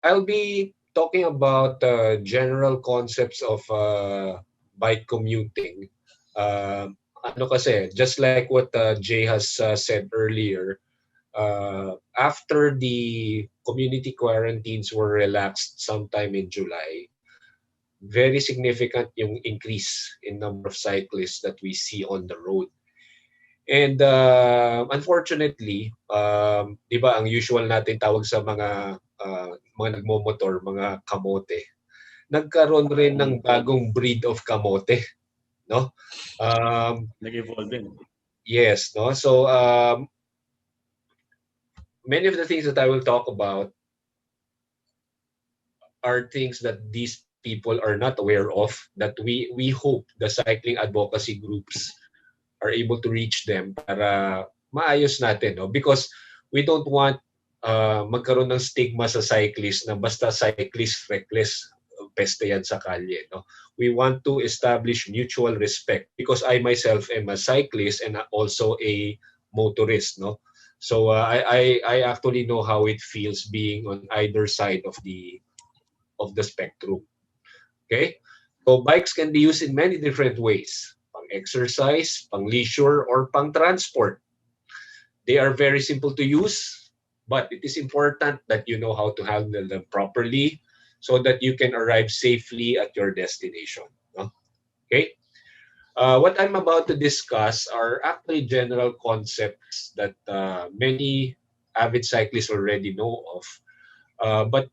I'll be talking about general concepts of bike commuting. Ano kasi, just like what Jay has said earlier, after the community quarantines were relaxed sometime in July, very significant yung increase in number of cyclists that we see on the road. And unfortunately, 'di ba ang usual natin tawag sa mga nagmomotor, mga kamote. Nagkaroon rin ng bagong breed of kamote, no? Um, Nag-evolve din. yes, no. So many of the things that I will talk about are things that these people are not aware of, that we hope the cycling advocacy groups are able to reach them para maayos natin, no? Because we don't want magkaroon ng stigma sa cyclist na basta cyclist reckless, peste yan sa kalye, no? We want to establish mutual respect because I myself am a cyclist and also a motorist, no? So I actually know how it feels being on either side of the spectrum. Okay? So bikes can be used in many different ways. Pang exercise, pang leisure, or pang transport. They are very simple to use, but it is important that you know how to handle them properly so that you can arrive safely at your destination. No? Okay? What I'm about to discuss are actually general concepts that many avid cyclists already know of. But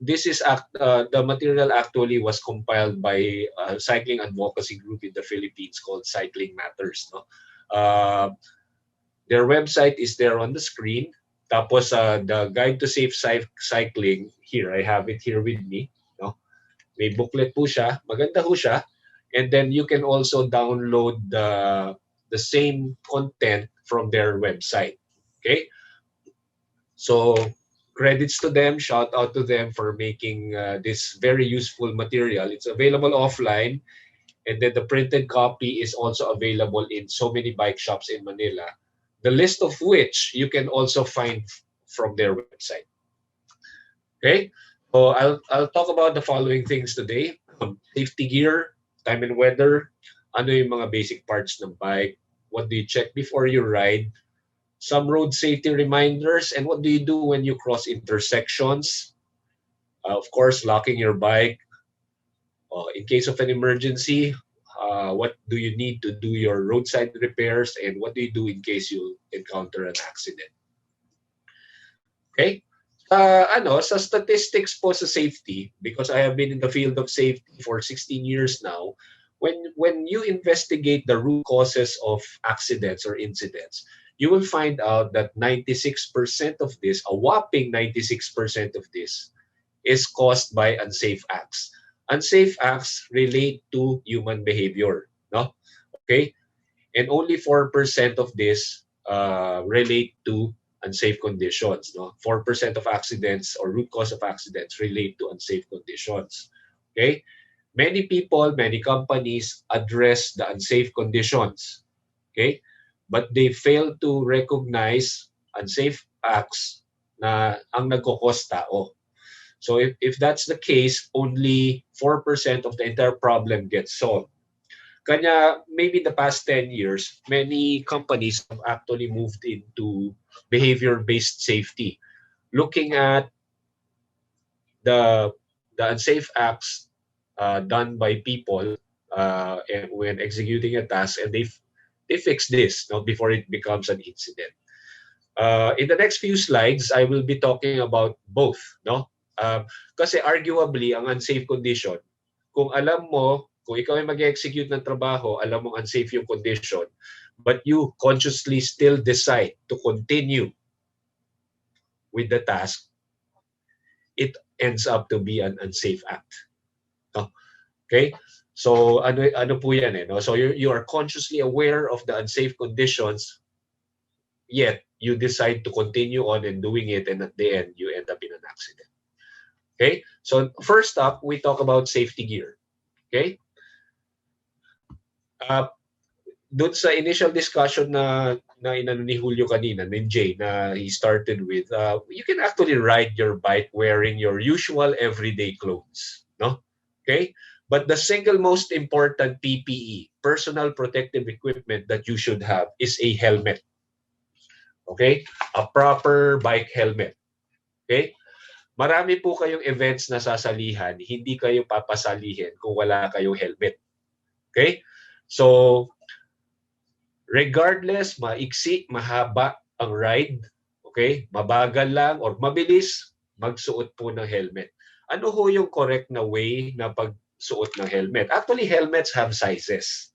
the material actually was compiled by a cycling advocacy group in the Philippines called Cycling Matters. No? Uh, their website is there on the screen. Tapos the guide to safe cycling, here I have it here with me. No? May booklet po siya. Maganda po siya. And then you can also download the same content from their website. Okay? So credits to them, shout out to them for making this very useful material. It's available offline, and then the printed copy is also available in so many bike shops in Manila. The list of which you can also find from their website. Okay, so I'll talk about the following things today: safety gear, time and weather, ano yung mga basic parts ng bike, what do you check before you ride, some road safety reminders, and what do you do when you cross intersections. Of course, locking your bike. In case of an emergency, what do you need to do your roadside repairs, and what do you do in case you encounter an accident? Okay? Sa statistics po sa safety, because I have been in the field of safety for 16 years now, when you investigate the root causes of accidents or incidents, you will find out that 96% of this, a whopping 96% of this, is caused by unsafe acts. Unsafe acts relate to human behavior, no? Okay? And only 4% of this relate to unsafe conditions, no? 4% of accidents or root cause of accidents relate to unsafe conditions. Okay? Many people, many companies address the unsafe conditions, okay? But they fail to recognize unsafe acts na ang nagkokos tao. So if that's the case, only 4% of the entire problem gets solved. Kanya, maybe the past 10 years, many companies have actually moved into behavior-based safety, looking at the unsafe acts done by people and when executing a task, and they fix this, no, before it becomes an incident. In the next few slides, I will be talking about both, no? Kasi arguably, ang unsafe condition, kung alam mo, kung ikaw ay mag-execute ng trabaho, alam mong unsafe yung condition, but you consciously still decide to continue with the task, it ends up to be an unsafe act. No? Okay? So ano po yan eh, no? So you are consciously aware of the unsafe conditions, yet you decide to continue on and doing it, and at the end you end up in an accident. Okay? So first up, we talk about safety gear. Okay? Uh, doon sa initial discussion na inano ni Julio kanina, ni Jay, na he started with, you can actually ride your bike wearing your usual everyday clothes, no? Okay? But the single most important PPE, personal protective equipment that you should have is a helmet. Okay? A proper bike helmet. Okay? Marami po kayong events na sasalihan, hindi kayo papasalihin kung wala kayong helmet. Okay? So, regardless, maiksi, mahaba ang ride, okay? Mabagal lang or mabilis, magsuot po ng helmet. Ano ho yung correct na way na pagsuot ng helmet? Actually, helmets have sizes.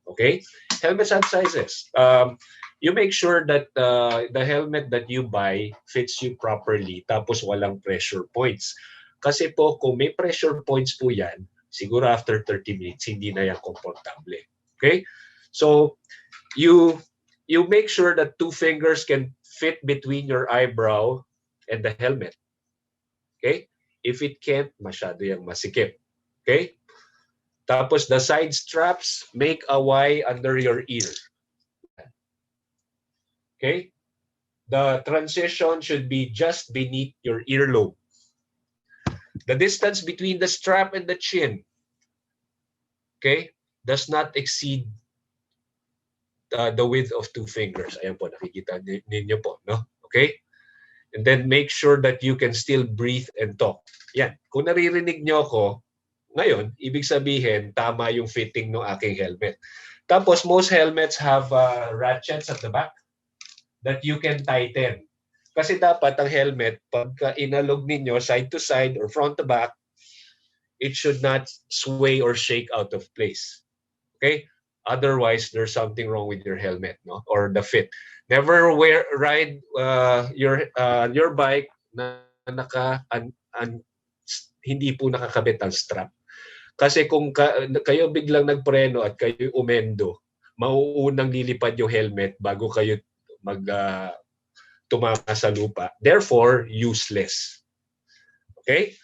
Okay? Helmets have sizes. You make sure that the helmet that you buy fits you properly tapos walang pressure points. Kasi po, kung may pressure points po yan, siguro after 30 minutes, hindi na yan komportable. Okay? So, you make sure that two fingers can fit between your eyebrow and the helmet. Okay? If it can't, masyado yung masikip. Okay? Tapos the side straps, make a Y under your ear. Okay? The transition should be just beneath your earlobe. The distance between the strap and the chin, okay, does not exceed the width of two fingers. Ayan po, nakikita ninyo po, no? Okay? And then make sure that you can still breathe and talk. Yan. Kung naririnig nyo ako, ngayon, ibig sabihin, tama yung fitting ng aking helmet. Tapos, most helmets have ratchets at the back that you can tighten. Kasi dapat ang helmet, pagka inalog ninyo side to side or front to back, it should not sway or shake out of place. Okay? Otherwise, there's something wrong with your helmet, no, or the fit. Never ride your bike na hindi po nakakabit ang strap. Kasi kung kayo biglang nagpreno at kayo umendo, mauunang lilipad yung helmet bago kayo tumama sa lupa. Therefore, useless. Okay?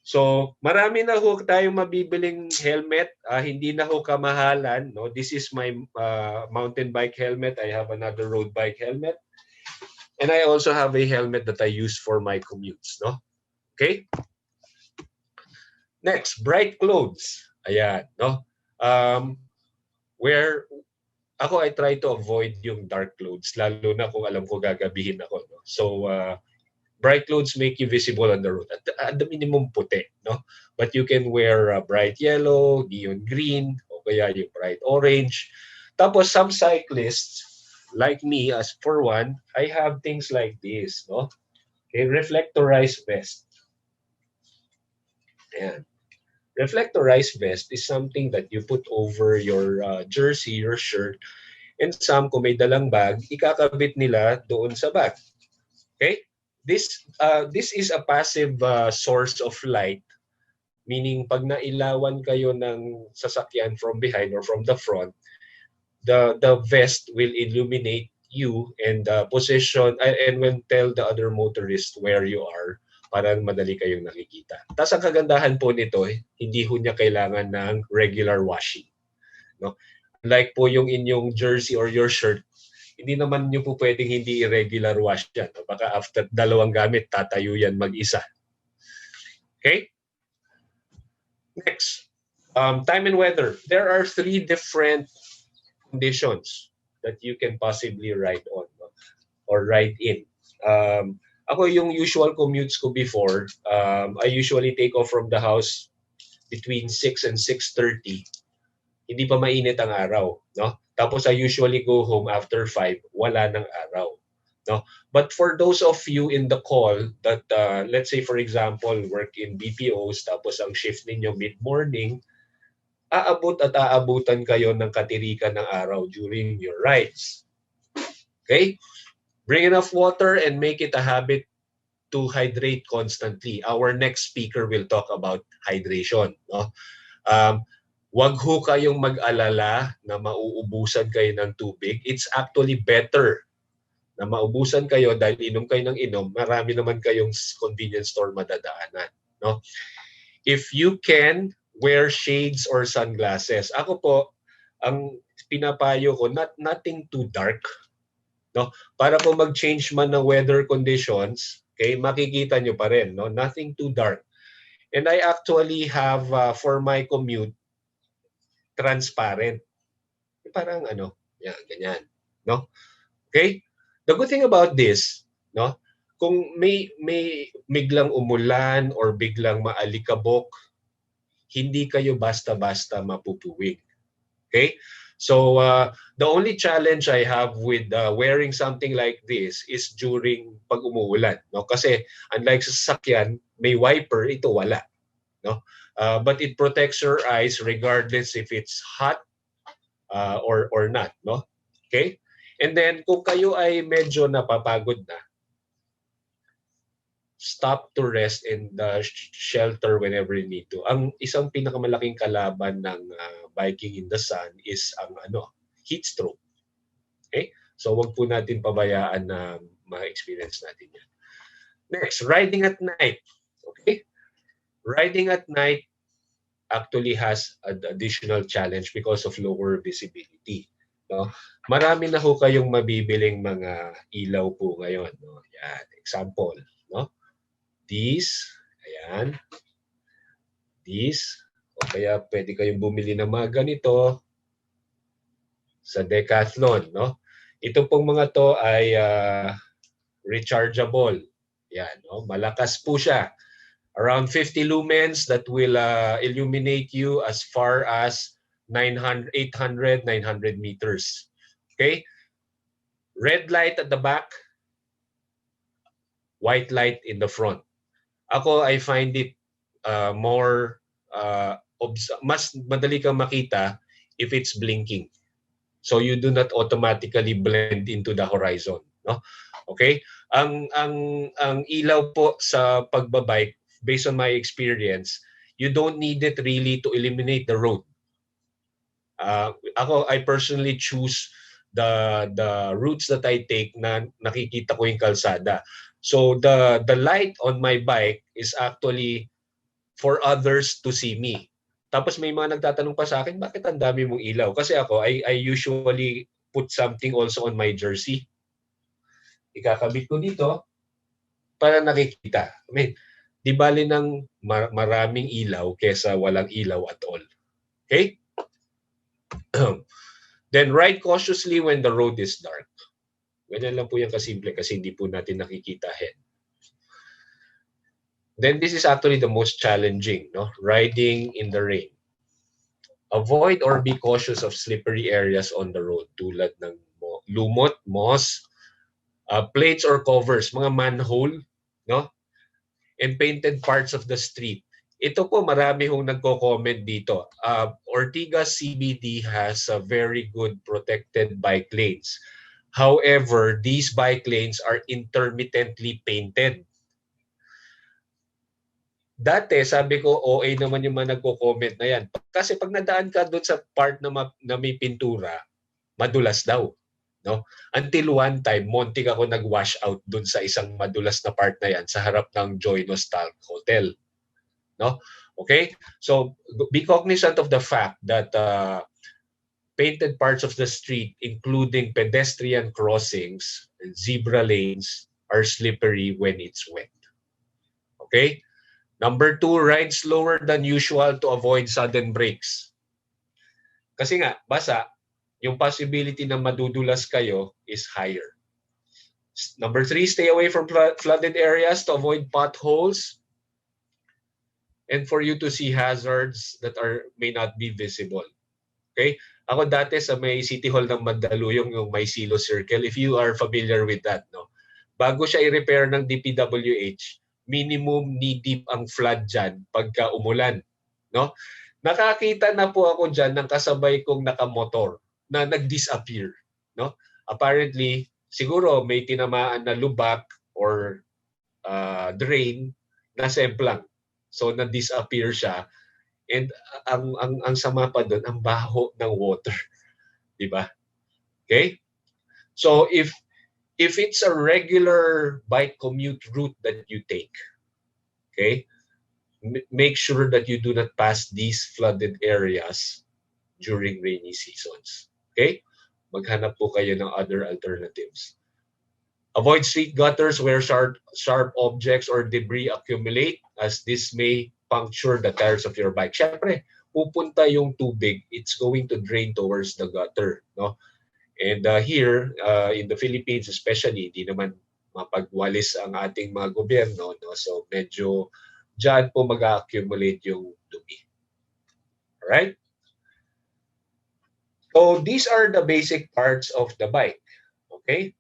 So, marami na ho tayong mabibiling helmet. Hindi na ho kamahalan. No? This is my mountain bike helmet. I have another road bike helmet. And I also have a helmet that I use for my commutes. No? Okay? Next, bright clothes. Ayan. No? Where I try to avoid yung dark clothes, lalo na kung alam ko gagabihin ako. No? So, bright clothes make you visible on the road. At the minimum puti, no? But you can wear bright yellow, neon green, o kaya yung bright orange. Tapos some cyclists, like me, as for one, I have things like this, no? Okay, reflectorized vest. Ayan. Reflectorized vest is something that you put over your jersey, your shirt, and some, kung may dalang bag, ikakabit nila doon sa bag. Okay? This is a passive source of light, meaning pag nailawan kayo ng sasakyan from behind or from the front, the vest will illuminate you and position and will tell the other motorist where you are para madali kayong nakikita. Tapos ang kagandahan po nito, hindi ho niya kailangan ng regular washing. No? Like po yung inyong jersey or your shirt, hindi naman nyo po pwedeng hindi irregular wash yan. Baka after dalawang gamit, tatayo yan mag-isa. Okay? Next, time and weather. There are 3 different conditions that you can possibly ride on or ride in. Ako yung usual commutes ko before, I usually take off from the house between 6 and 6:30. Hindi pa mainit ang araw, no? Tapos I usually go home after 5, wala ng araw, no? But for those of you in the call that let's say for example work in BPOs tapos ang shift ninyo mid-morning, aabutan kayo ng katirikan ng araw during your rides. Okay? Bring enough water and make it a habit to hydrate constantly. Our next speaker will talk about hydration, no? Wag ho kayong mag-alala na mauubusan kayo ng tubig. It's actually better na maubusan kayo dahil inom kayo ng inom. Marami naman kayong convenience store madadaanan, no? If you can, wear shades or sunglasses. Ako po, ang pinapayo ko, nothing too dark, no? Para kung mag-change man ng weather conditions, okay, makikita nyo pa rin, no? Nothing too dark. And I actually have, for my commute, transparent. Parang ano, yan, ganyan, no? Okay? The good thing about this, no? Kung may biglang umulan or biglang maalikabok, hindi kayo basta-basta mapupuwing. Okay? So, the only challenge I have with wearing something like this is during pag umuulan, no? Kasi unlike sa sasakyan, may wiper, ito wala, no? But it protects your eyes regardless if it's hot or not, no? Okay? And then kung kayo ay medyo napapagod na, stop to rest in the shelter whenever you need to. Ang isang pinakamalaking kalaban ng biking in the sun is ang heat stroke. Okay? So wag po natin pabayaan na ma-experience natin yan. Next, riding at night. Okay? Riding at night actually has an additional challenge because of lower visibility. No? Marami na ho kayong mabibiling mga ilaw po ngayon. No? Yan, example. No? These, ayan, these, o kaya pwede kayong bumili ng mga ganito sa Decathlon, no? Ito pong mga to ay rechargeable. Yan, no? Malakas po siya. Around 50 lumens that will illuminate you as far as 900, 800, 900 meters. Okay? Red light at the back, white light in the front. Ako, I find it more, mas madali kang makita if it's blinking. So you do not automatically blend into the horizon. No? Okay? Ang ilaw po sa pagbabike, based on my experience, you don't need it really to illuminate the road. Ako, I personally choose the routes that I take na nakikita ko yung kalsada. So the light on my bike is actually for others to see me. Tapos may mga nagtatanong pa sa akin, bakit ang dami mong ilaw? Kasi ako, I usually put something also on my jersey. Ikakabit ko dito para nakikita. I mean, di bali ng maraming ilaw kesa walang ilaw at all. Okay? Then ride cautiously when the road is dark. Ganyan lang po yung kasimple kasi hindi po natin nakikita ahead. Then this is actually the most challenging, no? Riding in the rain. Avoid or be cautious of slippery areas on the road tulad ng lumot, moss, plates or covers, mga manhole, no? And painted parts of the street. Ito po marami hong nagko-comment dito. Ortigas CBD has a very good protected bike lanes. However, these bike lanes are intermittently painted. Dati, sabi ko, OA naman yung mga nagko-comment na yan. Kasi pag nadaan ka doon sa part na may pintura, madulas daw. No? Until one time, muntik ako nag-wash out doon sa isang madulas na part na yan sa harap ng Joy Nostalg Hotel. No? Okay? So, be cognizant of the fact that painted parts of the street, including pedestrian crossings, zebra lanes, are slippery when it's wet. Okay? Number 2, ride slower than usual to avoid sudden breaks. Kasi nga, basa, yung possibility na madudulas kayo is higher. Number 3, stay away from flooded areas to avoid potholes and for you to see hazards that may not be visible. Okay? Ako dati sa may City Hall ng Mandaluyong, yung may Silo Circle, if you are familiar with that, no? Bago siya i-repair ng DPWH, minimum knee deep ang flood dyan pagka umulan. No? Nakakita na po ako dyan ng kasabay kong nakamotor na nag-disappear. No? Apparently, siguro may tinamaan na lubak or drain na semplang. So, na-disappear siya. And ang sama pa doon, ang baho ng water. Diba? Okay? So, if it's a regular bike commute route that you take, okay, make sure that you do not pass these flooded areas during rainy seasons. Okay? Maghanap po kayo ng other alternatives. Avoid street gutters where sharp objects or debris accumulate, as this may puncture the tires of your bike. Syempre, pupunta yung tubig, it's going to drain towards the gutter, no? And here in the Philippines especially, hindi naman mapagwalis ang ating mga gobyerno, no? So medyo diyan po mag-accumulate yung dumi. Alright? So these are the basic parts of the bike. Okay?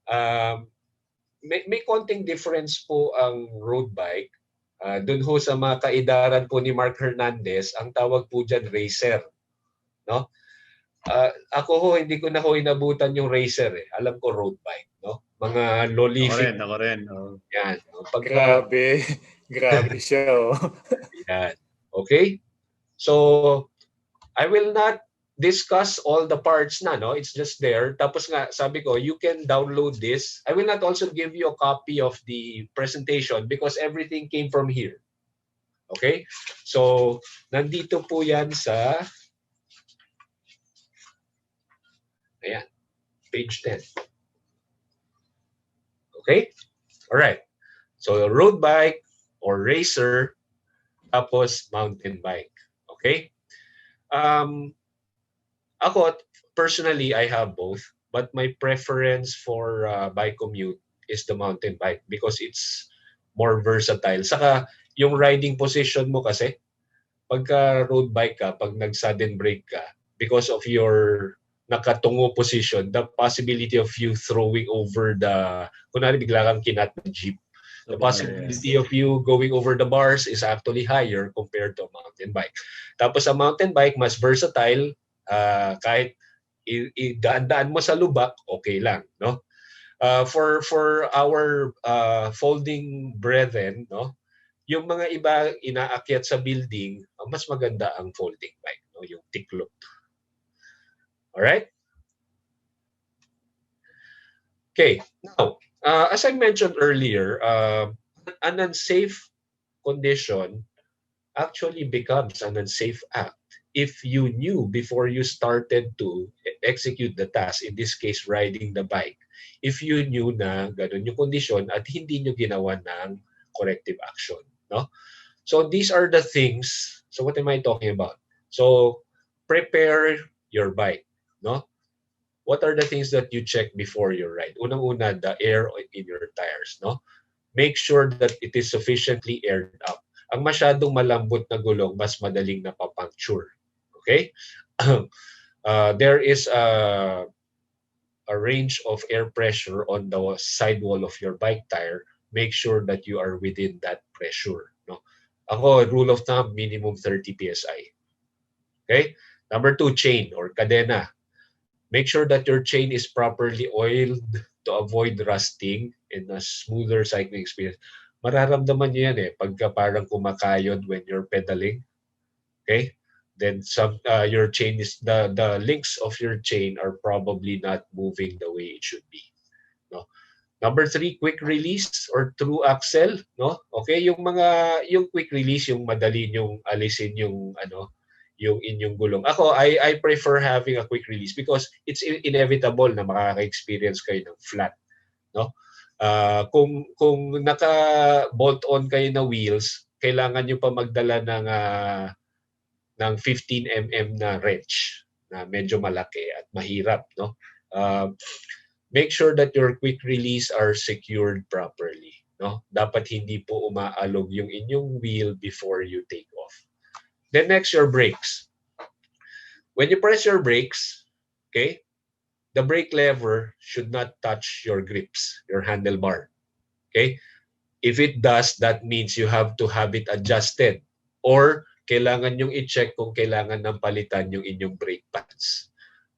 May konting difference po ang road bike. Doon ho sa mga kaidaran po ni Mark Hernandez, ang tawag po dyan racer. No? Ako ho, hindi ko na ho inabutan yung racer. Alam ko road bike. No? Mga lolific. Ako rin. Oh. Yan. Grabe. Grabe siya. Oh. Yan. Okay? So, I will not discuss all the parts na, no? It's just there. Tapos nga, sabi ko, you can download this. I will not also give you a copy of the presentation because everything came from here. Okay? So, nandito po yan sa ayan, page 10. Okay? Alright. So, road bike or racer, tapos mountain bike. Okay? Ako, personally, I have both. But my preference for bike commute is the mountain bike because it's more versatile. Saka, yung riding position mo kasi, pagka road bike ka, pag nag-sudden brake ka, because of your nakatungo position, the possibility of you throwing over the, kunwari bigla kang kinat ng jeep, the possibility of you going over the bars is actually higher compared to a mountain bike. Tapos a mountain bike, mas versatile, kahit idaan-daan mo sa lubak, okay lang, no? For our folding brethren, no? Yung mga iba inaakyat sa building, mas maganda ang folding bike, no? Yung tiklop. All right? Okay. Now, as I mentioned earlier, an unsafe condition actually becomes an unsafe act if you knew before you started to execute the task, in this case, riding the bike, if you knew na ganun yung kondisyon at hindi nyo ginawa ng corrective action. No? So these are the things. So what am I talking about? So prepare your bike. No? What are the things that you check before your ride? Unang-una, the air in your tires. No? Make sure that it is sufficiently aired up. Ang masyadong malambot na gulong, mas madaling napapuncture. Okay? There is a range of air pressure on the sidewall of your bike tire. Make sure that you are within that pressure. No? Ako, rule of thumb, minimum 30 PSI. Okay? Number 2, chain or cadena. Make sure that your chain is properly oiled to avoid rusting and a smoother cycling experience. Mararamdaman nyo yan pagka parang kumakayod when you're pedaling. Okay? Then your chain is, the links of your chain are probably not moving the way it should be. No? Number 3, quick release or through axle. No? Okay? Yung quick release, yung madali nyong alisin yung yung inyong gulong. Ako, I prefer having a quick release because it's inevitable na makaka-experience kayo ng flat. No? Kung naka-bolt on kayo na wheels, kailangan nyo pa magdala ng 15 mm na wrench na medyo malaki at mahirap. No? Make sure that your quick release are secured properly. No? Dapat hindi po umaalog yung inyong wheel before you take off. Then next, your brakes. When you press your brakes, okay, the brake lever should not touch your grips, your handlebar. Okay? If it does, that means you have to have it adjusted or kailangan yung i-check kung kailangan ng palitan yung inyong brake pads.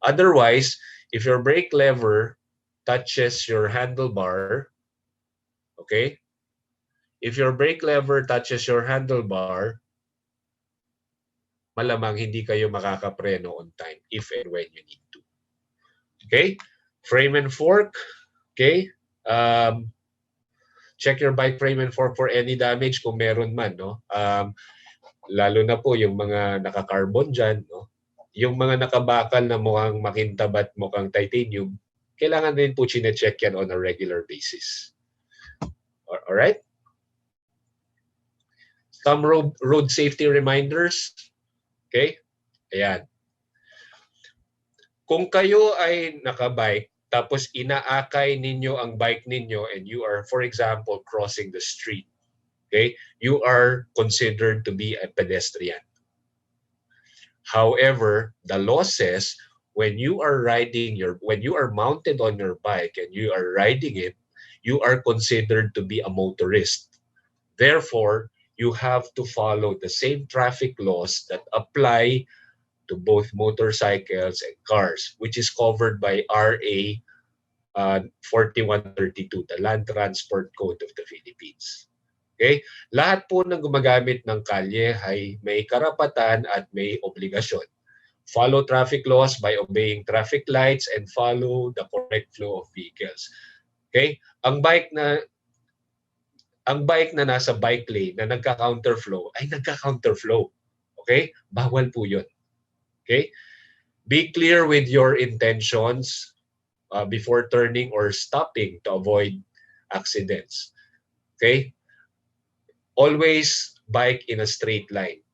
Otherwise, if your brake lever touches your handlebar, okay? If your brake lever touches your handlebar, malamang hindi kayo makakapreno on time if and when you need to. Okay? Frame and fork. Okay? Check your bike frame and fork for any damage kung meron man. No? Lalo na po yung mga naka-carbon dyan. No? yung mga nakabakal na mukhang makintab at mukhang titanium, kailangan din po chine-check yan on a regular basis. Alright? Some road safety reminders. Okay? Ayan. Kung kayo ay nakabike, tapos inaakay ninyo ang bike ninyo and you are, for example, crossing the street, okay, you are considered to be a pedestrian. However, the law says when you are mounted on your bike and you are riding it, you are considered to be a motorist. Therefore, you have to follow the same traffic laws that apply to both motorcycles and cars, which is covered by RA 4132, the Land Transport Code of the Philippines. Okay? Lahat po ng gumagamit ng kalye ay may karapatan at may obligasyon. Follow traffic laws by obeying traffic lights and follow the correct flow of vehicles. Okay? Ang bike na nasa bike lane na nagka-counterflow ay nagka-counterflow. Okay? Bawal po 'yun. Okay? Be clear with your intentions before turning or stopping to avoid accidents. Okay? Always bike in a straight line.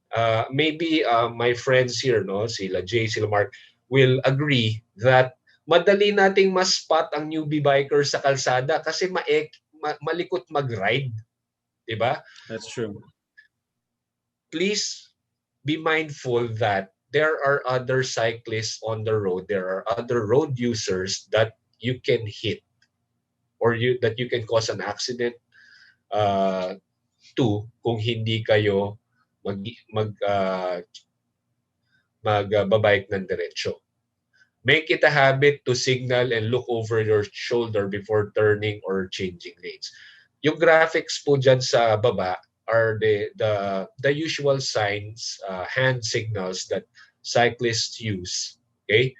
Maybe my friends here, no, sila Jay, sila Mark, will agree that madali nating mas-spot ang newbie bikers sa kalsada kasi malikot mag-ride. Diba? That's true. Please be mindful that there are other cyclists on the road. There are other road users that you can hit or that you can cause an accident to kung hindi kayo magbabike ng diretsyo. Make it a habit to signal and look over your shoulder before turning or changing lanes. Yung graphics po dyan sa baba are the usual signs, hand signals that cyclists use, okay,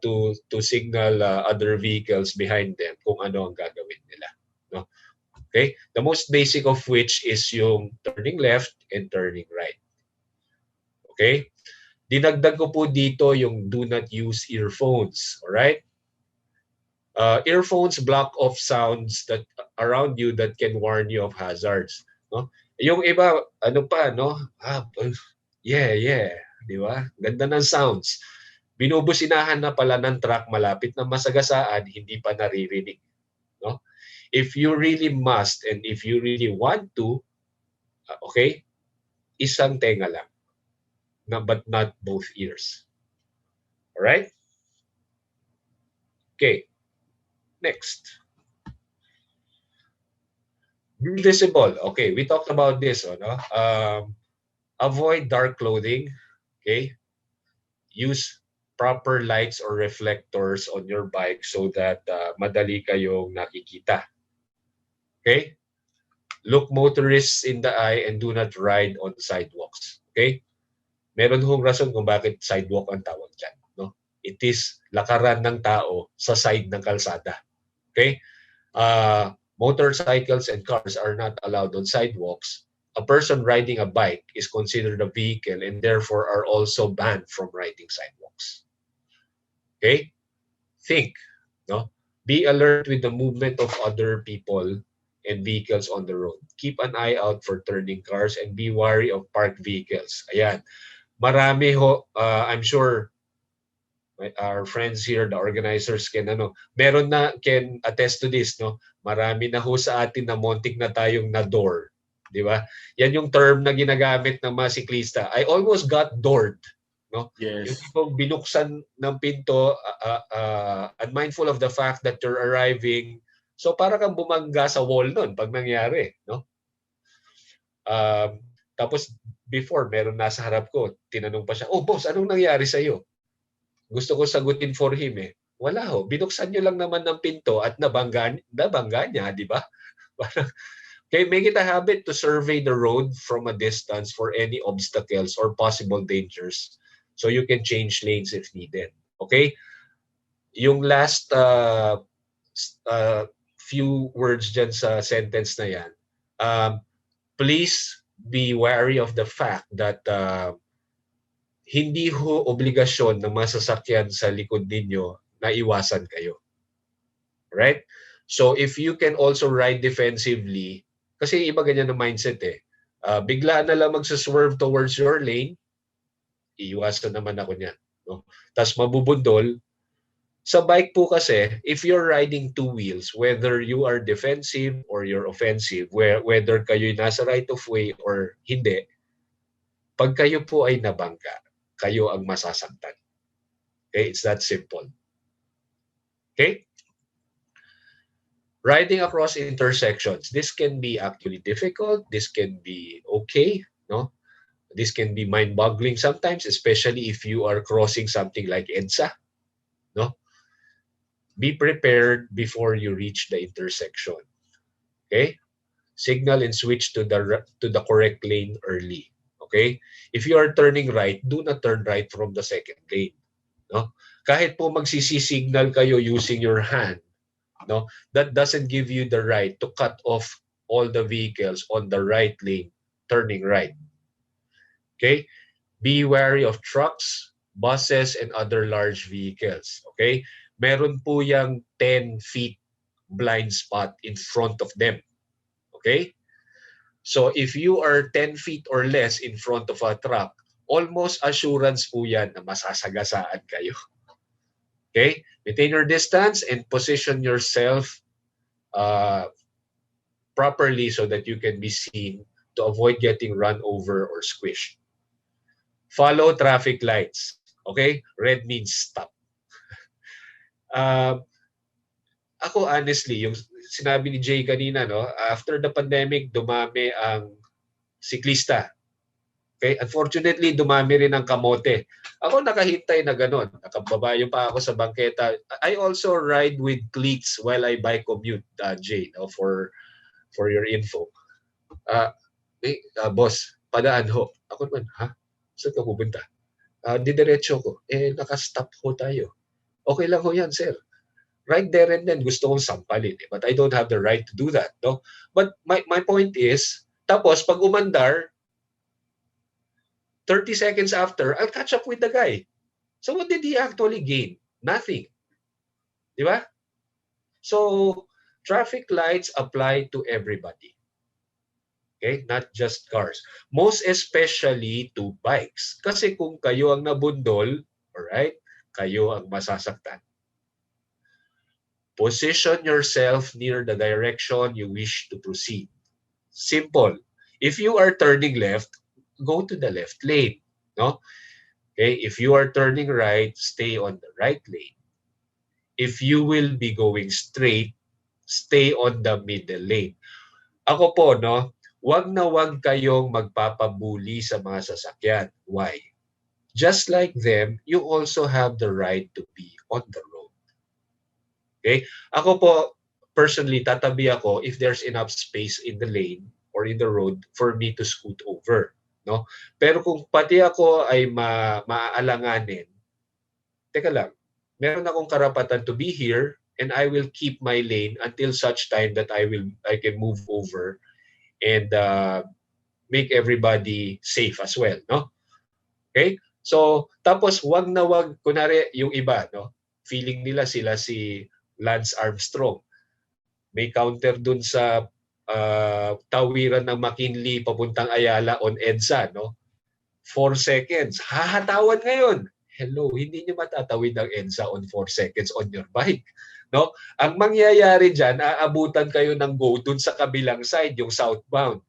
to signal other vehicles behind them kung ano ang gagawin nila. No? Okay? The most basic of which is yung turning left and turning right. Okay? Dinagdag ko po dito yung do not use earphones. Alright? Earphones block off sounds that around you that can warn you of hazards. No? Yung iba, ano pa, no? Yeah. Di ba? Ganda ng sounds. Binubusinahan na pala ng truck malapit na masagasaan, hindi pa naririnig. No? If you really must and if you really want to, okay, isang tenga lang. But not both ears. Alright? Okay. Next. Be visible. Okay, we talked about this. No? Avoid dark clothing. Okay? Use proper lights or reflectors on your bike so that madali kayong nakikita. Okay? Look motorists in the eye and do not ride on sidewalks. Okay? Meron hong rason kung bakit sidewalk ang tawag dyan. No? It is lakaran ng tao sa side ng kalsada. Okay? Motorcycles and cars are not allowed on sidewalks. A person riding a bike is considered a vehicle and therefore are also banned from riding sidewalks. Okay? Think. No? Be alert with the movement of other people and vehicles on the road. Keep an eye out for turning cars and be wary of parked vehicles. Ayan. Marami ho, I'm sure our friends here, the organizers can attest to this, no? Marami na ho sa atin na montik na tayong na-door, di ba? Yan yung term na ginagamit ng mga siklista. I almost got doored, no? Yes. Yung tipong binuksan ng pinto, unmindful of the fact that you're arriving. So para kang bumangga sa wall nun pag nangyari, no? Tapos before, meron nasa harap ko, tinanong pa siya, "Oh boss, anong nangyari sa'yo?" Gusto ko sagutin for him eh. Wala ho, binuksan nyo lang naman ng pinto at nabangga niya, di ba? Okay, make it a habit to survey the road from a distance for any obstacles or possible dangers so you can change lanes if needed. Okay? Yung last few words dyan sa sentence na yan, please be wary of the fact that hindi ho obligasyon ng mga sasakyan sa likod ninyo na iwasan kayo. Right? So if you can also ride defensively, kasi iba ganyan ng mindset eh. Bigla na lang magsaswerve towards your lane, iiwasan naman ako niyan. No? Tapos mabubundol. Sa bike po kasi, if you're riding two wheels, whether you are defensive or you're offensive, whether kayo'y nasa right of way or hindi, pag kayo po ay nabangga, kayo ang masasaktan. Okay? It's that simple. Okay? Riding across intersections, this can be actually difficult. This can be okay. No? This can be mind-boggling sometimes, especially if you are crossing something like EDSA. No? Be prepared before you reach the intersection. Okay? Signal and switch to the correct lane early. Okay? If you are turning right, do not turn right from the second lane. No? Kahit po magsisi-signal kayo using your hand, no? That doesn't give you the right to cut off all the vehicles on the right lane turning right. Okay? Be wary of trucks, buses, and other large vehicles. Okay? Meron po yung 10 feet blind spot in front of them. Okay? So if you are 10 feet or less in front of a truck, almost assurance po yan na masasagasaan kayo. Okay? Maintain your distance and position yourself properly so that you can be seen to avoid getting run over or squished. Follow traffic lights. Okay? Red means stop. Ako honestly, yung sinabi ni Jay kanina, no, after the pandemic, dumami ang siklista. Okay? Unfortunately, dumami rin ang kamote. Ako nakahintay na ganun. Nakababayo pa ako sa bangketa. I also ride with cleats while I bike commute, Jay, no, for your info. Boss, padaan ho. Ako naman, ha? Saan ka pupunta? Didiretso ko. Nakastop ho tayo. Okay lang ho yan, sir. Right there and then, gusto kong sampalin. But I don't have the right to do that. No? But my point is, tapos pag umandar, 30 seconds after, I'll catch up with the guy. So what did he actually gain? Nothing. Di ba? So, traffic lights apply to everybody. Okay? Not just cars. Most especially to bikes. Kasi kung kayo ang nabundol, alright, kayo ang masasaktan. Position yourself near the direction you wish to proceed. Simple. If you are turning left, go to the left lane. No? Okay? If you are turning right, stay on the right lane. If you will be going straight, stay on the middle lane. Ako po, no, wag na wag kayong magpapabuli sa mga sasakyan. Why? Just like them, you also have the right to be on the road. Okay? Ako po, personally, tatabi ako if there's enough space in the lane or in the road for me to scoot over. No? Pero kung pati ako ay maaalanganin, teka lang, meron akong karapatan to be here and I will keep my lane until such time that I can move over and make everybody safe as well. No? Okay? So, tapos wag na wag, kunwari yung iba, no? Feeling nila sila si Lance Armstrong. May counter dun sa tawiran ng McKinley papuntang Ayala on EDSA, no? 4 seconds. Hahatawan ngayon. Hello, hindi niyo matatawid ang EDSA on 4 seconds on your bike. No? Ang mangyayari dyan, aabutan kayo ng go dun sa kabilang side, yung southbound.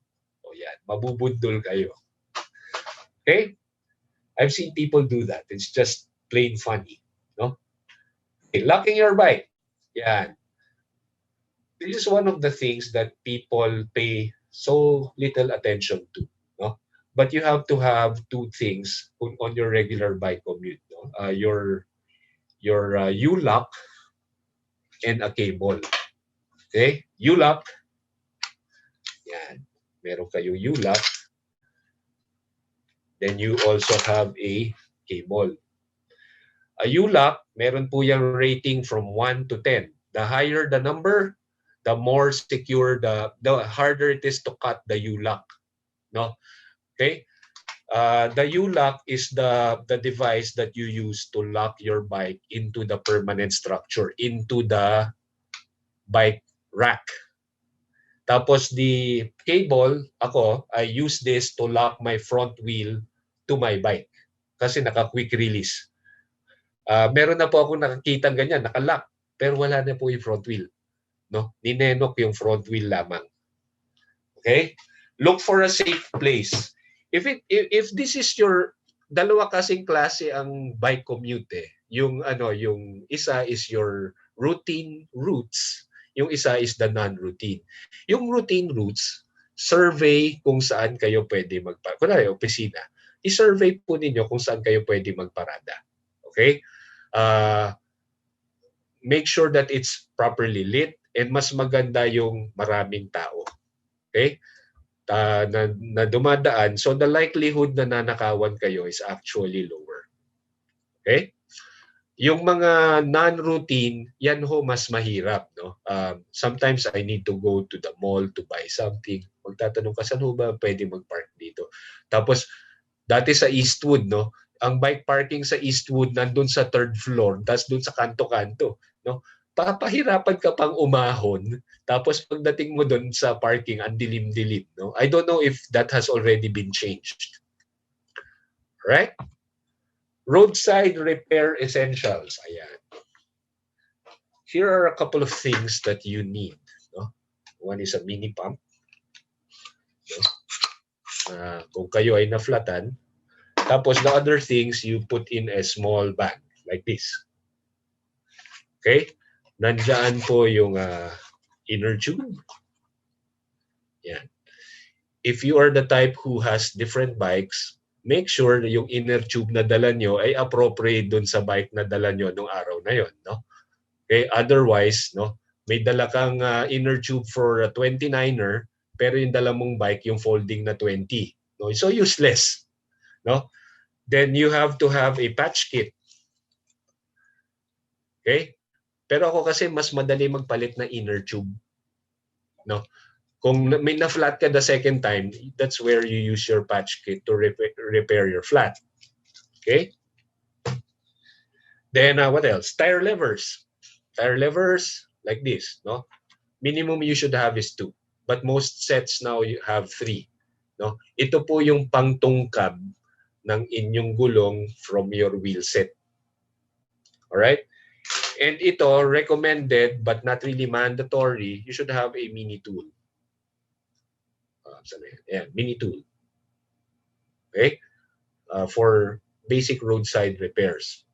O yan, mabubundol kayo. Okay? I've seen people do that. It's just plain funny. No? Okay, locking your bike. Yan. This is one of the things that people pay so little attention to. No? But you have to have two things on your regular bike commute. No? Your U-lock and a cable. Okay? U-lock. Yan. Meron kayong U-lock. Then you also have a cable. A U-lock, meron po yung rating from 1 to 10. The higher the number, the more secure, the harder it is to cut the U-lock. No? Okay? The U-lock is the device that you use to lock your bike into the permanent structure, into the bike rack. Tapos the cable, I use this to lock my front wheel to my bike kasi naka-quick release. Meron na po ako nakakitang ganyan, naka-lock, pero wala na po yung front wheel. No? Ninenok yung front wheel lamang. Okay? Look for a safe place. If this is your dalawa kasing klase ang bike commute eh. Yung isa is your routine routes, yung isa is the non-routine. Yung routine routes, survey kung saan kayo pwede magparada. Kunwari, opisina, i-survey po ninyo kung saan kayo pwede magparada. Okay? Make sure that it's properly lit and mas maganda yung maraming tao. Okay? Na dumadaan, so the likelihood na nanakawan kayo is actually lower. Okay? Yung mga non-routine, yan ho mas mahirap. No? Sometimes I need to go to the mall to buy something. Magtatanong ka, saan ho ba pwede mag-park dito? Tapos, dati sa Eastwood, no? Ang bike parking sa Eastwood nandun sa 3rd floor, tapos dun sa kanto-kanto. No? Papahirapan ka pang umahon, tapos pagdating mo doon sa parking, ang dilim-dilim. No? I don't know if that has already been changed. Right? Roadside repair essentials. Ayan. Here are a couple of things that you need. No? One is a mini pump. No? Kung kayo ay na-flatan. Tapos the other things, you put in a small bag like this. Okay? Nandiyan po yung inner tube. Yan. If you are the type who has different bikes, make sure na yung inner tube na dala nyo ay appropriate dun sa bike na dala nyo nung araw na yon, no? Okay, otherwise, no, may dala kang inner tube for a 29er, pero yung dala mong bike yung folding na 20, no? So useless, no? Then you have to have a patch kit. Okay? Pero ako kasi mas madali magpalit na inner tube, no? Kung may na-flat ka the second time, that's where you use your patch kit to repair your flat. Okay? Then what else? Tire levers. Tire levers like this, no? Minimum you should have is 2. But most sets now you have 3. No? Ito po yung pangtungkab ng inyong gulong from your wheel set. Alright? And ito, recommended but not really mandatory, you should have a mini tool. Ayan, mini tool. Okay? For basic roadside repairs.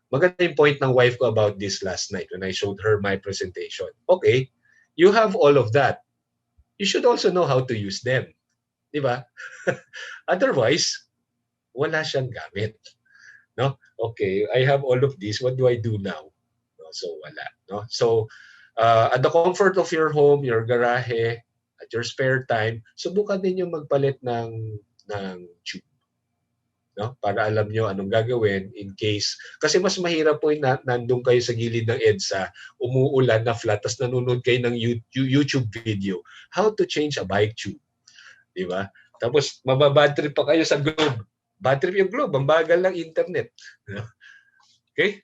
Maganda yung point ng wife ko about this last night when I showed her my presentation. Okay, you have all of that. You should also know how to use them. Di ba? Otherwise, wala siyang gamit. No? Okay, I have all of this. What do I do now? No? So, wala. No? So, at the comfort of your home, your garahe, at your spare time, subukan din yung magpalit ng tube. No? Para alam nyo anong gagawin in case. Kasi mas mahirap po yung nandun kayo sa gilid ng EDSA, umuulan na flat, tapos nanonood kayo ng YouTube video. How to change a bike tube. Di ba? Tapos mababad trip pa kayo sa Globe. Bad trip yung Globe. Ang bagal ng internet. Okay?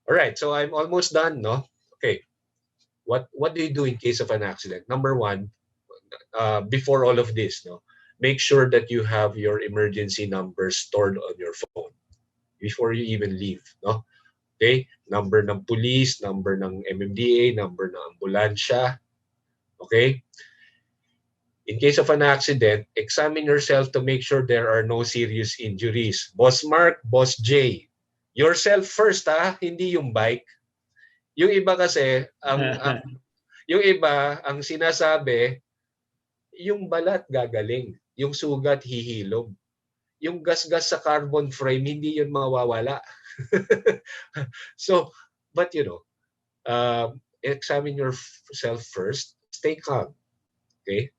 Alright, so I'm almost done, no? Okay. What do you do in case of an accident? Number one, before all of this, no, make sure that you have your emergency number stored on your phone before you even leave, no? Okay? Number ng police, number ng MMDA, number ng ambulansya. Okay? In case of an accident, examine yourself to make sure there are no serious injuries. Boss Mark, Boss J, yourself first, ha? Hindi yung bike. Yung iba kasi, yung iba, ang sinasabi, yung balat gagaling, yung sugat hihilom. Yung gasgas sa carbon frame, hindi yun mawawala. So, but you know, examine yourself first, stay calm. Okay?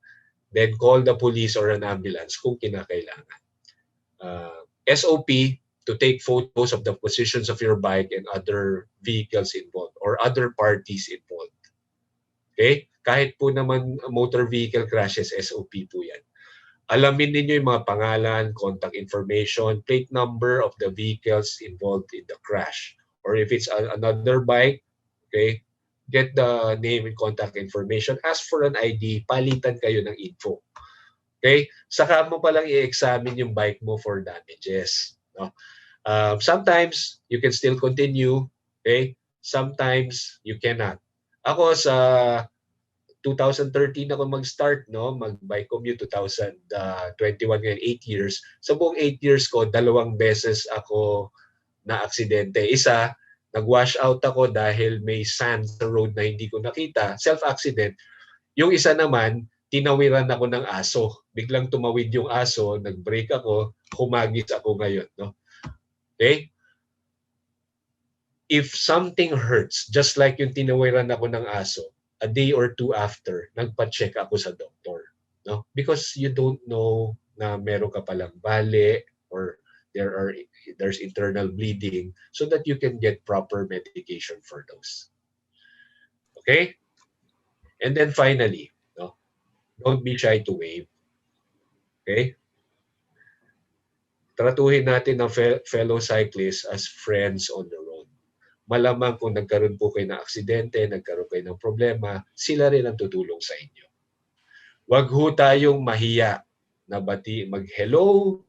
Then call the police or an ambulance kung kinakailangan. SOP, to take photos of the positions of your bike and other vehicles involved or other parties involved. Okay? Kahit po naman motor vehicle crashes, SOP po yan. Alamin ninyo yung mga pangalan, contact information, plate number of the vehicles involved in the crash. Or if it's another bike, okay, get the name and contact information, ask for an ID, palitan kayo ng info. Okay? Saka mo palang i-examine yung bike mo for damages. No? Sometimes, you can still continue. Okay? Sometimes, you cannot. Ako sa 2013 ako mag-start, no? Mag-bike commute, 2021 ngayon, 8 years. Sa buong 8 years ko, 2 beses ako na aksidente. Isa, nag-wash out ako dahil may sand sa road na hindi ko nakita. Self-accident. Yung isa naman, tinawiran ako ng aso. Biglang tumawid yung aso, nag-brake ako, humagis ako ngayon. No? Okay? If something hurts, just like yung tinawiran ako ng aso, a day or two after, nagpa-check ako sa doktor. No? Because you don't know na meron ka palang bali or there's internal bleeding so that you can get proper medication for those. Okay? And then finally, no? Don't be shy to wave. Okay? Tratuhin natin ang fellow cyclists as friends on the road. Malamang kung nagkaroon po kayo ng aksidente, nagkaroon kayo ng problema, sila rin ang tutulong sa inyo. Huwag ho tayong mahiya na mag-hello,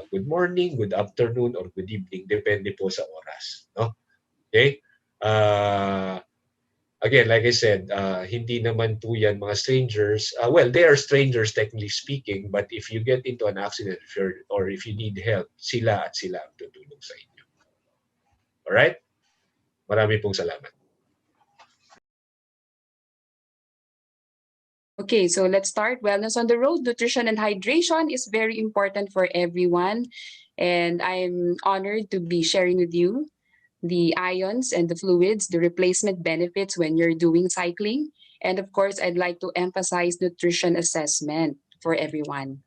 good morning, good afternoon, or good evening. Depende po sa oras. No? Okay? Again, like I said, hindi naman po yan mga strangers. Well, they are strangers technically speaking, but if you get into an accident or if you need help, sila at sila ang tutulong sa inyo. Alright? Marami pong salamat. Okay, so let's start. Wellness on the road. Nutrition and hydration is very important for everyone. And I'm honored to be sharing with you the ions and the fluids, the replacement benefits when you're doing cycling. And of course, I'd like to emphasize nutrition assessment for everyone.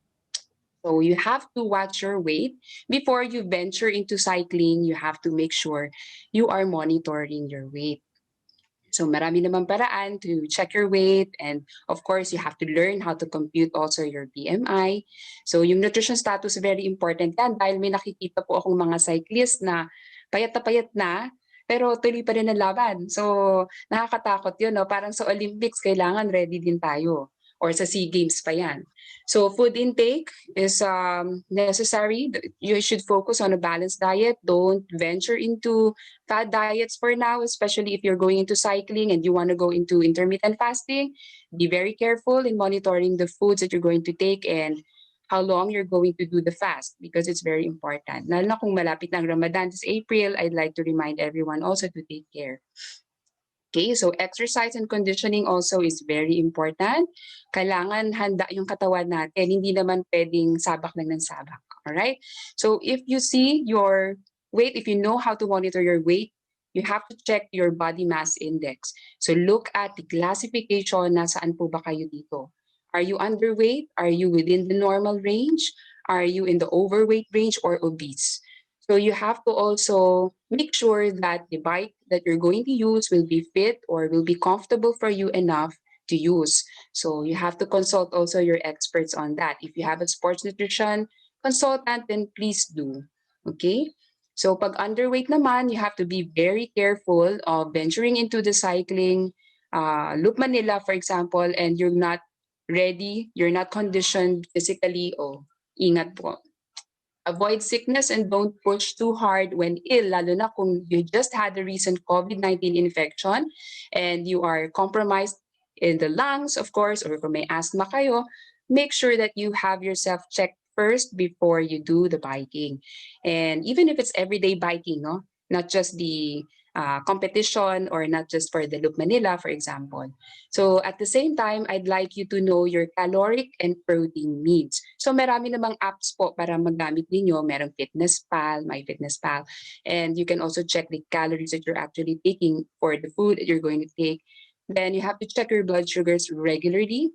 So you have to watch your weight. Before you venture into cycling, you have to make sure you are monitoring your weight. So marami naman paraan to check your weight, and of course, you have to learn how to compute also your BMI. So yung nutrition status very important yan dahil may nakikita po akong mga cyclist na payat na, pero tuloy pa rin ang laban. So nakakatakot yun, no? Parang sa Olympics, kailangan ready din tayo. Or sa SEA Games pa yan. So food intake is necessary. You should focus on a balanced diet. Don't venture into fad diets for now, especially if you're going into cycling and you want to go into intermittent fasting. Be very careful in monitoring the foods that you're going to take and how long you're going to do the fast because it's very important. Lalo na kung malapit ng Ramadan this April, I'd like to remind everyone also to take care. Okay, so exercise and conditioning also is very important. Kailangan handa yung katawan natin. Hindi naman pwedeng sabak lang ng sabak. Alright? So if you see your weight, if you know how to monitor your weight, you have to check your body mass index. So look at the classification na saan po ba kayo dito. Are you underweight? Are you within the normal range? Are you in the overweight range or obese? So you have to also make sure that the bike that you're going to use will be fit or will be comfortable for you enough to use. So you have to consult also your experts on that. If you have a sports nutrition consultant, then please do. Okay? So pag underweight naman, you have to be very careful of venturing into the cycling, Loop Manila, for example, and you're not ready, you're not conditioned physically, ingat po. Avoid sickness and don't push too hard when ill, lalo na kung you just had a recent COVID-19 infection and you are compromised in the lungs, of course, or kung may asthma kayo, make sure that you have yourself checked first before you do the biking. And even if it's everyday biking, no? Not just the competition or not just for the Loop Manila, for example. So at the same time, I'd like you to know your caloric and protein needs. So marami namang apps po para magamit ninyo. Merong FitnessPal, MyFitnessPal. And you can also check the calories that you're actually taking for the food that you're going to take. Then you have to check your blood sugars regularly.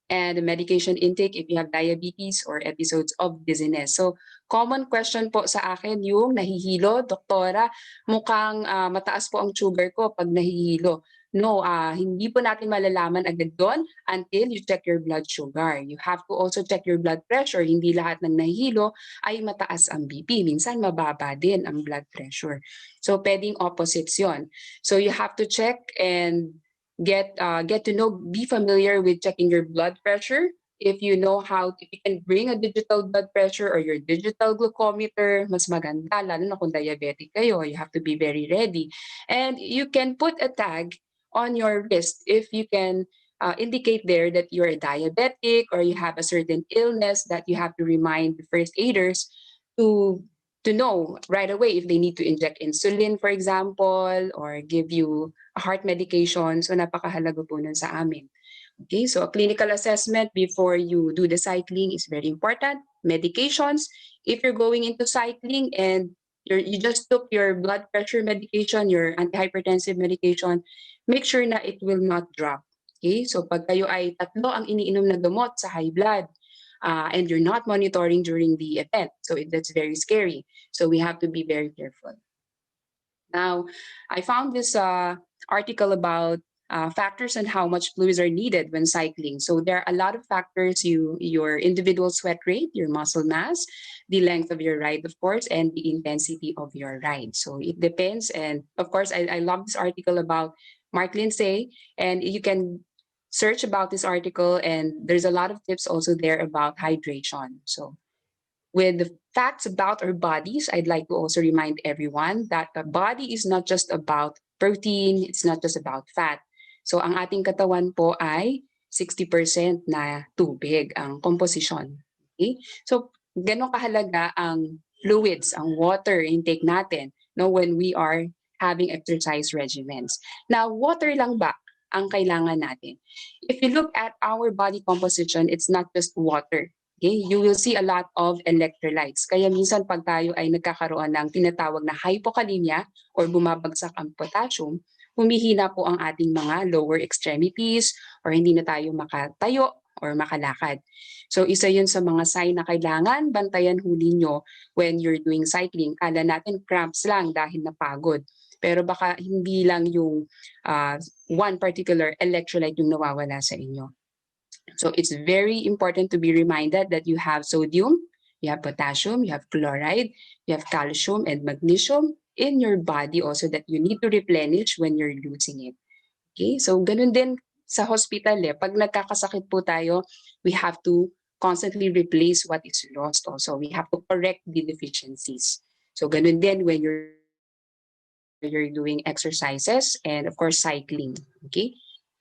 And the medication intake if you have diabetes or episodes of dizziness. So common question po sa akin yung nahihilo, doktora, mukhang mataas po ang sugar ko pag nahihilo. No, hindi po natin malalaman agad doon until you check your blood sugar. You have to also check your blood pressure. Hindi lahat ng nahihilo ay mataas ang BP. Minsan mababa din ang blood pressure. So pwedeng opposites yon. So you have to check and get to know, be familiar with checking your blood pressure. If you know if you can bring a digital blood pressure or your digital glucometer, mas maganda, lalo na kung diabetic kayo, you have to be very ready. And you can put a tag on your wrist if you can indicate there that you're diabetic or you have a certain illness that you have to remind the first aiders to know right away if they need to inject insulin, for example, or give you a heart medication. So napakahalaga po nun sa amin. Okay, so a clinical assessment before you do the cycling is very important. Medications, if you're going into cycling and you just took your blood pressure medication, your antihypertensive medication, make sure na it will not drop. Okay, so pag kayo ay tatlo ang iniinom na gamot sa high blood, and you're not monitoring during the event, so that's very scary. So we have to be very careful. Now, I found this article about factors and how much fluids are needed when cycling. So there are a lot of factors: your individual sweat rate, your muscle mass, the length of your ride, of course, and the intensity of your ride. So it depends. And of course, I love this article about Mark Lindsay, and you can search about this article, and there's a lot of tips also there about hydration. So with the facts about our bodies, I'd like to also remind everyone that the body is not just about protein, it's not just about fat. So ang ating katawan po ay 60% na tubig ang composition. Okay? So ganun kahalaga ang fluids, ang water intake natin, no, when we are having exercise regimens. Now, water lang ba ang kailangan natin? If you look at our body composition, it's not just water. Okay, you will see a lot of electrolytes. Kaya minsan pag tayo ay nagkakaroon ng tinatawag na hypokalemia or bumabagsak ang potassium, humihina po ang ating mga lower extremities or hindi na tayo makatayo or makalakad. So isa yun sa mga sign na kailangan bantayan ho ninyo when you're doing cycling. Kala natin cramps lang dahil napagod. Pero baka hindi lang yung one particular electrolyte yung nawawala sa inyo. So it's very important to be reminded that you have sodium, you have potassium, you have chloride, you have calcium and magnesium in your body also that you need to replenish when you're losing it. Okay, so ganun din sa hospital pag nagkakasakit po tayo, we have to constantly replace what is lost also. We have to correct the deficiencies. So ganun din when you're doing exercises and of course cycling. Okay.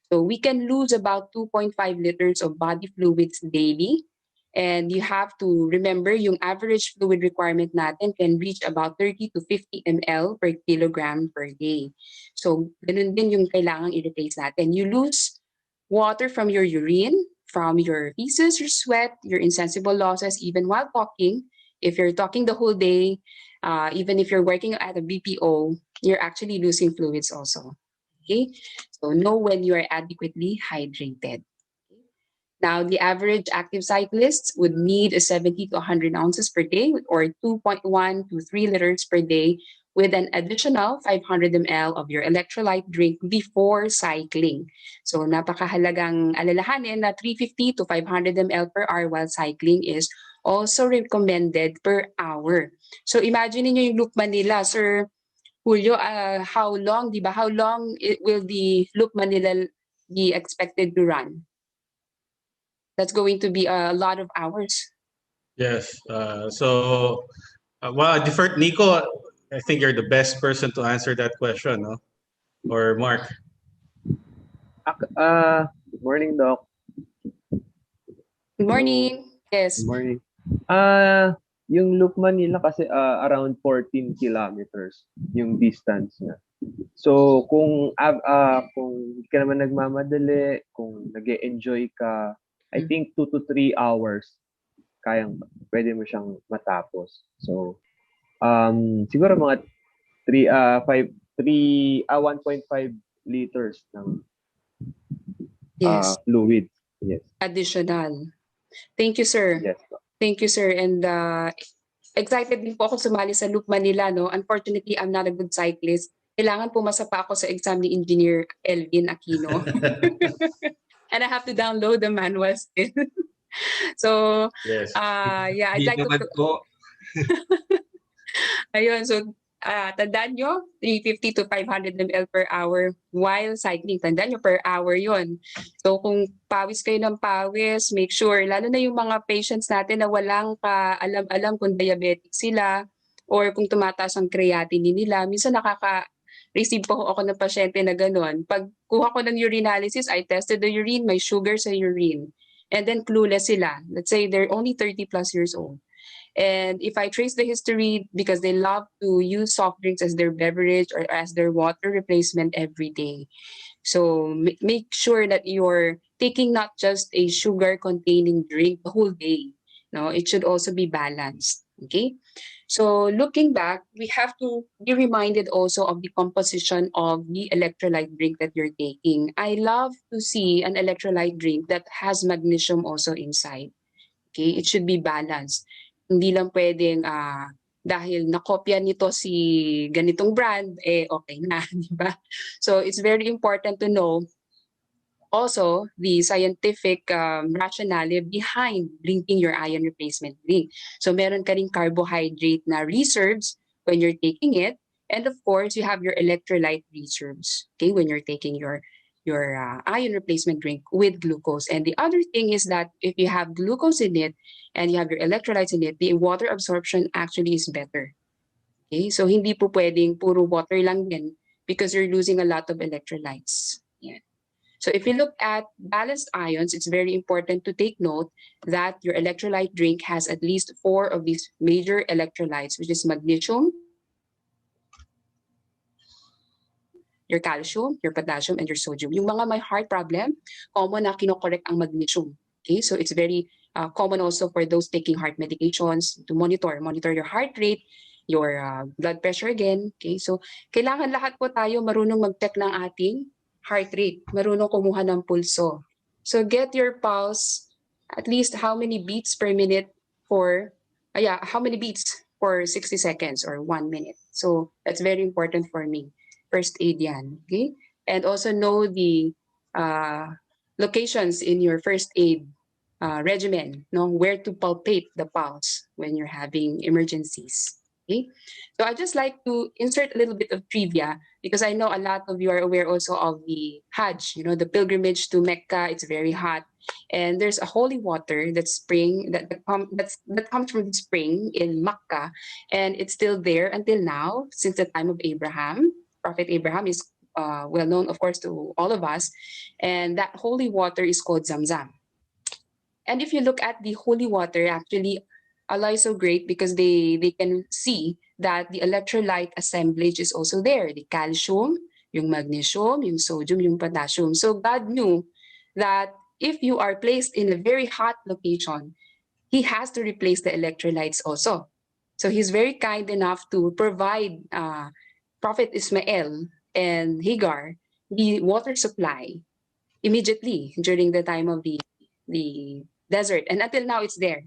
So we can lose about 2.5 liters of body fluids daily. And you have to remember yung average fluid requirement natin can reach about 30 to 50 ml per kilogram per day. So ganun din yung kailangang i-replace natin. You lose water from your urine, from your feces, your sweat, your insensible losses, even while talking. If you're talking the whole day, even if you're working at a BPO, you're actually losing fluids also. Okay, so know when you are adequately hydrated. Now, the average active cyclist would need 70 to 100 ounces per day or 2.1 to 3 liters per day with an additional 500 ml of your electrolyte drink before cycling. So napakahalagang alalahanin na 350 to 500 ml per hour while cycling is also recommended per hour. So imagine niyo yung Loop Manila, Sir Julio, how long will the Loop Manila be expected to run? That's going to be a lot of hours. Yes. So, well, I defer to Nico. I think you're the best person to answer that question, no? Or Mark. Good morning, Doc. Good morning. Yes. Good morning. Yung Loop Manila kasi around 14 kilometers yung distance niya. So kung hindi ka naman nagmamadali, kung nag-e-enjoy ka, I think 2 to 3 hours pwede mo siyang matapos. So siguro mga 1.5 liters ng fluid. Yes. Additional. Thank you, sir. Yes. Thank you, sir. And excited din po ako sumali sa Loop Manila, no? Unfortunately, I'm not a good cyclist. kailangan pumasa pa ako sa exam ni Engineer Elvin Aquino. And I have to download the manual still. So, Yes. yeah, I'd Di like naman to... po. Ayun, so tandaan nyo, 350 to 500 ml per hour while cycling. Tandaan nyo, per hour yon. So kung pawis kayo ng pawis, make sure, lalo na yung mga patients natin na walang alam-alam kung diabetic sila or kung tumataas ang creatinine nila, minsan receive po ako ng pasyente na gano'n. Pag kuha ko ng urinalysis, I tested the urine, may sugar sa urine. And then clueless sila. Let's say they're only 30 plus years old. And if I trace the history, because they love to use soft drinks as their beverage or as their water replacement every day. So make sure that you're taking not just a sugar-containing drink the whole day. No, it should also be balanced. Okay. So looking back, we have to be reminded also of the composition of the electrolyte drink that you're taking. I love to see an electrolyte drink that has magnesium also inside. Okay, it should be balanced. Hindi lang pwedeng dahil nakopya nito si ganitong brand, okay na, di ba? So it's very important to know also the scientific rationale behind drinking your iron replacement drink. So meron ka ring carbohydrate na reserves when you're taking it, and of course you have your electrolyte reserves, okay, when you're taking your iron replacement drink with glucose. And the other thing is that if you have glucose in it and you have your electrolytes in it, the water absorption actually is better. Okay, so hindi po pwedeng puro water lang din because you're losing a lot of electrolytes. Yeah. So if you look at balanced ions, it's very important to take note that your electrolyte drink has at least 4 of these major electrolytes, which is magnesium, your calcium, your potassium, and your sodium. Yung mga may heart problem, common na kinokorek ang magnesium. Okay, so it's very common also for those taking heart medications to monitor your heart rate, your blood pressure again. Okay, so kailangan lahat po tayo marunong mag-check ng ating heart rate, marunong kumuha ng pulso. So get your pulse, at least how many beats per minute for, how many beats for 60 seconds or 1 minute. So that's very important for me. First aid yan, okay? And also know the locations in your first aid regimen, no? Where to palpate the pulse when you're having emergencies. Okay, so I just like to insert a little bit of trivia because I know a lot of you are aware also of the Hajj, the pilgrimage to Mecca. It's very hot, and there's a holy water that comes from the spring in Mecca, and it's still there until now since the time of Abraham. Prophet Abraham is well known, of course, to all of us, and that holy water is called Zamzam. And if you look at the holy water, actually, Allah is so great because they can see that the electrolyte assemblage is also there. The calcium, yung magnesium, yung sodium, yung potassium. So God knew that if you are placed in a very hot location, He has to replace the electrolytes also. So He's very kind enough to provide Prophet Ismail and Hagar the water supply immediately during the time of the desert. And until now, it's there.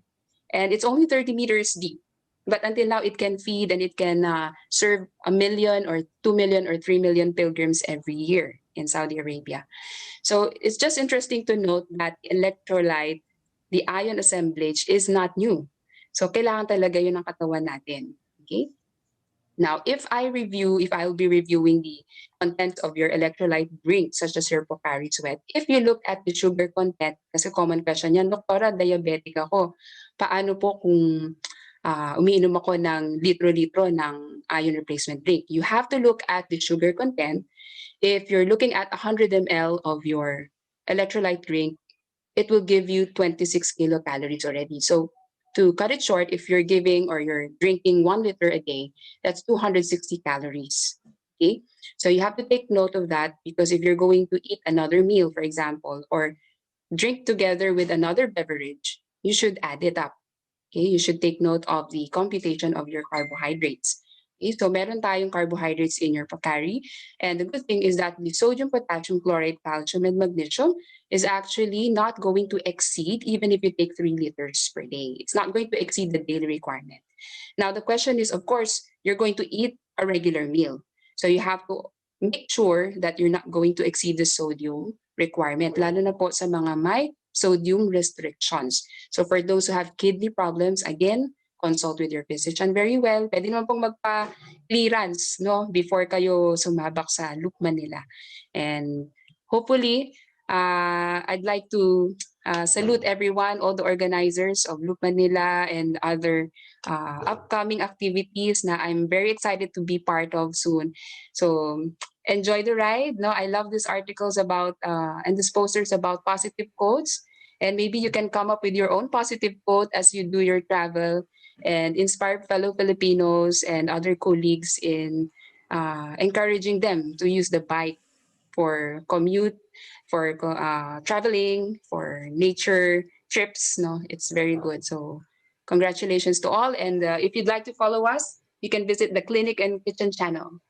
And it's only 30 meters deep. But until now, it can feed and it can serve 1 million or 2 million or 3 million pilgrims every year in Saudi Arabia. So it's just interesting to note that electrolyte, the ion assemblage, is not new. So kailangan talaga yun ng katawan natin. Okay? Now, if I'll be reviewing the content of your electrolyte drink, such as your Pocari Sweat, if you look at the sugar content, kasi common question yan, Doktora, diabetic ako. Paano po kung umiinom ako ng litro-litro ng iron replacement drink? You have to look at the sugar content. If you're looking at 100 ml of your electrolyte drink, it will give you 26 kilocalories already. So to cut it short, if you're giving or you're drinking 1 liter a day, that's 260 calories. Okay, so you have to take note of that because if you're going to eat another meal, for example, or drink together with another beverage, you should add it up. Okay, you should take note of the computation of your carbohydrates. Okay, so meron tayong carbohydrates in your Pocari, and the good thing is that the sodium, potassium, chloride, calcium, and magnesium is actually not going to exceed, even if you take 3 liters per day. It's not going to exceed the daily requirement. Now, the question is, of course, you're going to eat a regular meal. So you have to make sure that you're not going to exceed the sodium requirement, lalo na po sa mga may sodium restrictions. So for those who have kidney problems, again, consult with your physician very well. Pwede naman pong magpa-clearance, no, before kayo sumabak sa Loop Manila. And hopefully, I'd like to salute everyone, all the organizers of Loop Manila and other upcoming activities na I'm very excited to be part of soon. So enjoy the ride. No, I love these articles about and these posters about positive quotes. And maybe you can come up with your own positive quote as you do your travel and inspire fellow Filipinos and other colleagues in encouraging them to use the bike for commute, for traveling, for nature trips. No, it's very good. So congratulations to all. And if you'd like to follow us, you can visit the Clinic and Kitchen channel.